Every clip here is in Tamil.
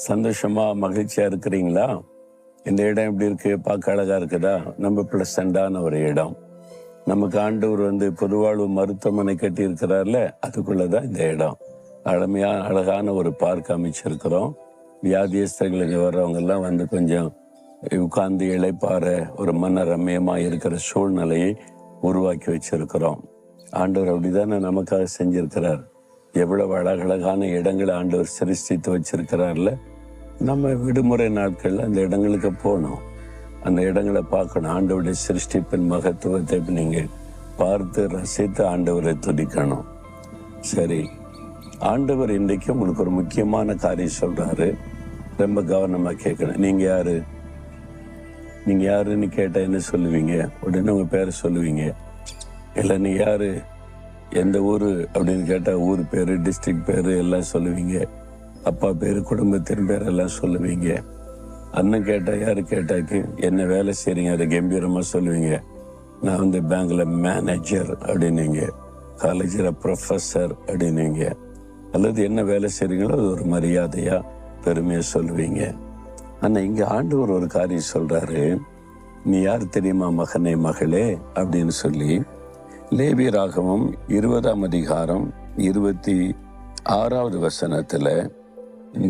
சந்தோஷமா மகிழ்ச்சியா இருக்கிறீங்களா? இந்த இடம் எப்படி இருக்கு? பார்க்க அழகா இருக்குதா? நம்ம பிளசண்டான ஒரு இடம். நமக்கு ஆண்டவர் பொதுவாழ்வு மருத்துவமனை கட்டி இருக்கிறார்ல, அதுக்குள்ளதான் இந்த இடம். அழகான ஒரு பார்க் அமைச்சிருக்கிறோம். வியாதியஸ்தர்கள் இங்க வர்றவங்க எல்லாம் கொஞ்சம் உட்கார்ந்து இளைப்பாற ஒரு மன ரம்யமா இருக்கிற சூழ்நிலையை உருவாக்கி வச்சிருக்கிறோம். ஆண்டவர் அப்படிதானே நமக்காக செஞ்சிருக்கிறார். எவ்வளவு அழகழகான இடங்களை ஆண்டவர் சிருஷ்டித்து வச்சிருக்கிறார்ல. நம்ம விடுமுறை நாட்கள்ல அந்த இடங்களுக்கு போகணும், அந்த இடங்களை பார்க்கணும். ஆண்டவருடைய சிருஷ்டிப்பின் மகத்துவத்தை நீங்க பார்த்து ரசித்து ஆண்டவரை துதிக்கணும். சரி, ஆண்டவர் இன்றைக்கு உங்களுக்கு ஒரு முக்கியமான காரியம் சொல்றாரு. ரொம்ப கவனமா கேட்கணும். நீங்க யாருன்னு கேட்டா என்ன சொல்லுவீங்க? உடனே உங்க பேரை சொல்லுவீங்க. இல்லை நீ யாரு, எந்த ஊரு அப்படின்னு கேட்டா ஊர் பேரு, டிஸ்ட்ரிக்ட் பேரு எல்லாம் சொல்லுவீங்க. அப்பா பேரு, குடும்பத்தின் பேர் எல்லாம் சொல்லுவீங்க. அண்ணன் கேட்டா, யாரு கேட்டாக்கு என்ன வேலை செய்றீங்க, அதை கம்பீரமா சொல்லுவீங்க. நான் பேங்க்ல மேனேஜர் அப்படின்னீங்க, காலேஜில் ப்ரொஃபஸர் அப்படின்னீங்க. அல்லது என்ன வேலை செய்றீங்களோ அது ஒரு மரியாதையா பெருமையா சொல்லுவீங்க. ஆனா இங்க ஆண்டவர் ஒரு காரியம் சொல்றாரு. நீ யார் தெரியுமா மகனே, மகளே அப்படின்னு சொல்லி லேவியராகமம் 20ஆம் அதிகாரம் 26வது வசனத்துல,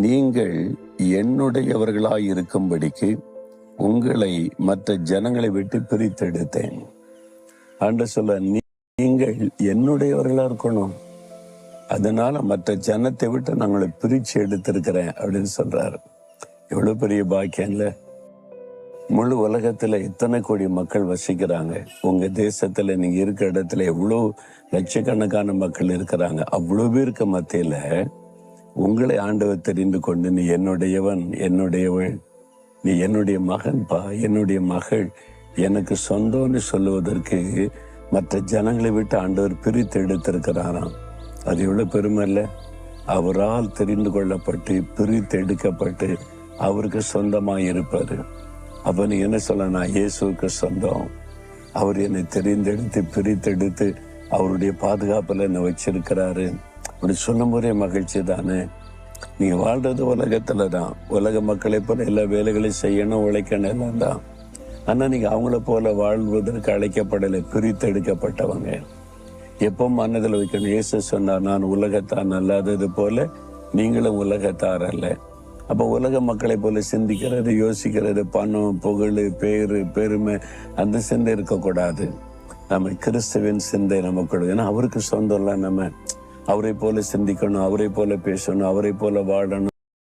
நீங்கள் என்னுடையவர்களாய் இருக்கும்படிக்கு உங்களை மற்ற ஜனங்களை விட்டு பிரித்தெடுத்தேன். ஆண்டவர் சொல்ல, நீங்கள் என்னுடையவர்களா இருக்கணும், அதனால மற்ற ஜனத்தை விட்டு நான் உங்களை பிரிச்சு எடுத்திருக்கிறேன் அப்படின்னு சொல்றாரு. எவ்வளவு பெரிய பாக்கியம்ல. முழு உலகத்துல எத்தனை கோடி மக்கள் வசிக்கிறாங்க. உங்க தேசத்துல நீங்க இருக்கிற இடத்துல எவ்வளவு லட்சக்கணக்கான மக்கள் இருக்கிறாங்க. அவ்வளவு பேருக்கு மத்தியில உங்களை ஆண்டவர் தெரிந்து கொண்டு, நீ என்னுடையவன், என்னுடையவள், நீ என்னுடைய மகன்பா, என்னுடைய மகள், எனக்கு சொந்தம்னு சொல்லுவதற்கு மற்ற ஜனங்களை விட்டு ஆண்டவர் பிரித்து எடுத்திருக்கிறாராம். அது எவ்வளவு பெருமை இல்லை? அவரால் தெரிந்து கொள்ளப்பட்டு பிரித்து எடுக்கப்பட்டு அவருக்கு சொந்தமா இருப்பாரு. அப்ப நீ என்ன சொல்ல, நான் இயேசுக்கு சொந்தம், அவர் என்னை தெரிந்தெடுத்து பிரித்தெடுத்து அவருடைய பாதுகாப்புல என்னை வச்சிருக்கிறாரு அப்படி சொல்லும் போதே மகிழ்ச்சி தானே. நீங்க வாழ்றது உலகத்துலதான். உலக மக்களை போல எல்லா வேலைகளையும் செய்யணும், உழைக்கணும் எல்லாம் தான். ஆனா நீங்க அவங்கள போல வாழ்வதற்கு அழைக்கப்படலை, பிரித்தெடுக்கப்பட்டவங்க. எப்போ மனதில் வைக்கணும், இயேசு சொன்னார், நான் உலகத்தான் அல்லாதது போல நீங்களும் உலகத்தார் அல்ல. அப்போ உலக மக்களை போல சிந்திக்கிறது, யோசிக்கிறது, பணம், புகழ், பேரு, பெருமை, அந்த சிந்தை இருக்கக்கூடாது. நம்ம கிறிஸ்துவின் சிந்தை நமக்கு, ஏன்னா அவருக்கு சொந்தம்லாம். நம்ம அவரை போல சிந்திக்கணும், அவரை போல பேசணும், அவரை போல வாழணும்.